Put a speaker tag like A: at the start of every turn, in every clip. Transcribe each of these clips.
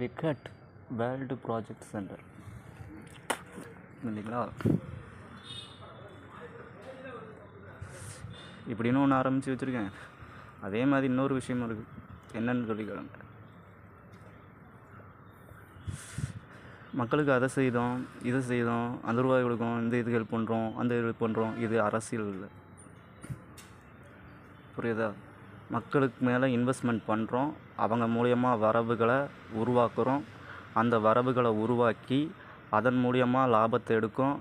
A: Wicket world project centre இல்லைங்களா? இப்படின்னு ஒன்று ஆரம்பித்து வச்சுருக்கேன். அதே மாதிரி இன்னொரு விஷயமும் இருக்குது. என்னென்னு சொல்லிக்கிறேன். மக்களுக்கு அதை செய்தோம், இதை செய்தோம், அந்த ரூபாய் கொடுக்கும், இந்த இது ஹெல்ப் பண்ணுறோம், அந்த ஹெல்ப் பண்ணுறோம். இது அரசியல் இல்லை, புரியுதா? மக்களுக்கு மேலே இன்வெஸ்ட்மெண்ட் பண்ணுறோம், அவங்க மூலியமாக வரவுகளை உருவாக்குறோம். அந்த வரவுகளை உருவாக்கி அதன் மூலியமாக லாபத்தை எடுக்கும்.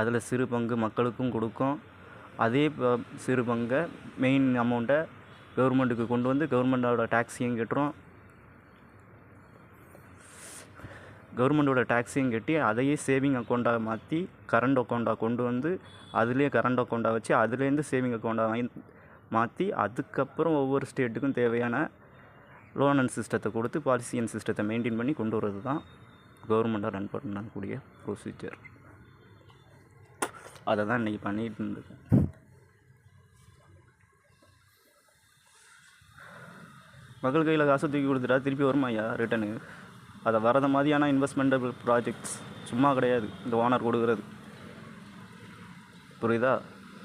A: அதில் சிறு பங்கு மக்களுக்கும் கொடுக்கும். அதே சிறு பங்கை மெயின் அமௌண்ட்டை கவர்மெண்ட்டுக்கு கொண்டு வந்து கவர்மெண்ட்டோட டேக்ஸையும் கட்டுறோம். கவர்மெண்ட்டோட டேக்ஸையும் கட்டி அதையே சேவிங் அக்கௌண்ட்டாக மாற்றி கரண்ட் அக்கௌண்ட்டாக கொண்டு வந்து அதுலேயே கரண்ட் அக்கௌண்ட்டாக வச்சு அதுலேருந்து சேவிங் அக்கௌண்ட்டாக மாற்றி அதுக்கப்புறம் ஒவ்வொரு ஸ்டேட்டுக்கும் தேவையான லோன் அண்ட் சிஸ்டத்தை கொடுத்து பாலிசி அண்ட் சிஸ்டத்தை மெயின்டைன் பண்ணி கொண்டு வரது தான் கவர்மெண்ட்டாக ரன் பண்ணக்கூடிய ப்ரொசீஜர். அதை தான் இன்றைக்கி பண்ணிகிட்டு இருந்திருக்கேன். மக்கள் கையில் காசை தூக்கி கொடுத்துட்டா திருப்பி வருமா ஐயா ரிட்டனு? அதை வரத மாதிரியான இன்வெஸ்ட்மெண்டபிள் ப்ராஜெக்ட்ஸ் சும்மா கிடையாது இந்த ஓனர் கொடுக்குறது, புரியுதா?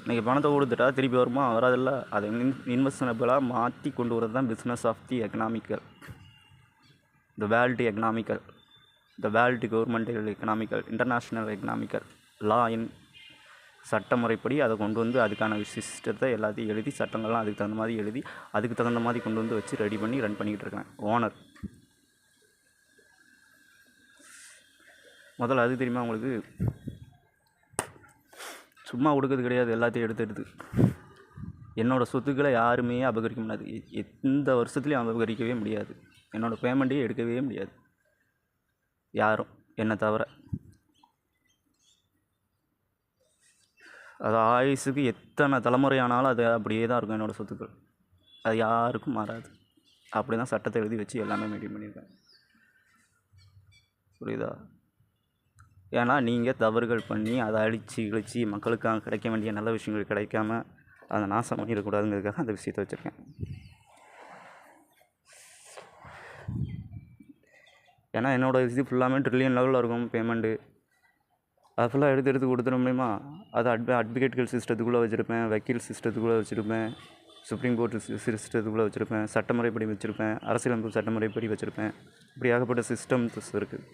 A: இன்றைக்கி பணத்தை கொடுத்துட்டா திருப்பி வருமா? வராதில்ல. அதை இன்வெஸ்டபிளாக மாற்றி கொண்டு வரது தான் business of the economical, the world economical, the world governmental economical, international economical law இன் சட்டமுறைப்படி அதை கொண்டு வந்து அதுக்கான சிஸ்டத்தை எல்லாத்தையும் எழுதி சட்டங்கள்லாம் அதுக்கு தகுந்த மாதிரி எழுதி அதுக்கு தகுந்த மாதிரி கொண்டு வந்து வச்சு ரெடி பண்ணி ரன் பண்ணிக்கிட்டு இருக்கேன் ஓனர். முதல்ல அது தெரியுமா உங்களுக்கு? சும்மா கொடுக்கறது கிடையாது, எல்லாத்தையும் எடுத்து என்னோடய சொத்துக்களை யாருமே அபகரிக்க முடியாது. எந்த வருஷத்துலையும் அபகரிக்கவே முடியாது. என்னோடய பேமெண்ட்டையும் எடுக்கவே முடியாது யாரும், என்னை தவிர. அது ஆயுசுக்கு எத்தனை தலைமுறை ஆனாலும் அது அப்படியே தான் இருக்கும் என்னோடய சொத்துக்கள். அது யாருக்கும் மாறாது. அப்படி தான் சட்டத்தை எழுதி வச்சு எல்லாமே மெயின்டைன் பண்ணியிருக்கேன், புரியுதா? ஏன்னா நீங்கள் தவறுகள் பண்ணி அதை அழித்து இழித்து மக்களுக்காக கிடைக்க வேண்டிய நல்ல விஷயங்கள் கிடைக்காம அதை நாசம் பண்ணிடக்கூடாதுங்கிறதுக்காக அந்த விஷயத்தை வச்சுருக்கேன். ஏன்னா என்னோடய இது ஃபுல்லாமே ட்ரில்லியன் லெவலில் இருக்கும் பேமெண்ட்டு. அது ஃபுல்லாக எடுத்து கொடுத்துட முடியுமா? அதை அட்வொகேட்கள் சிஸ்டத்துக்குள்ளே வச்சுருப்பேன், வக்கீல் சிஸ்டத்துக்குள்ளே வச்சுருப்பேன், சுப்ரீம் கோர்ட்டு சிஸ்டத்துக்குள்ளே வச்சுருப்பேன், சட்டமுறைப்படி வச்சுருப்பேன், அரசியலமைப்பு சட்டமுறைப்படி வச்சுருப்பேன். இப்படி ஏகப்பட்ட சிஸ்டம்ஸ் இருக்குது.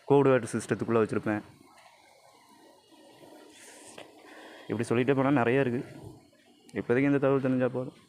A: கோடு வேர்டு சிஸ்டத்துக்குள்ளே வச்சுருப்பேன். இப்படி சொல்லிகிட்டே போனால் நிறைய இருக்குது. இப்போதைக்கு இந்த தகவல் தெரிஞ்சால் போதும்.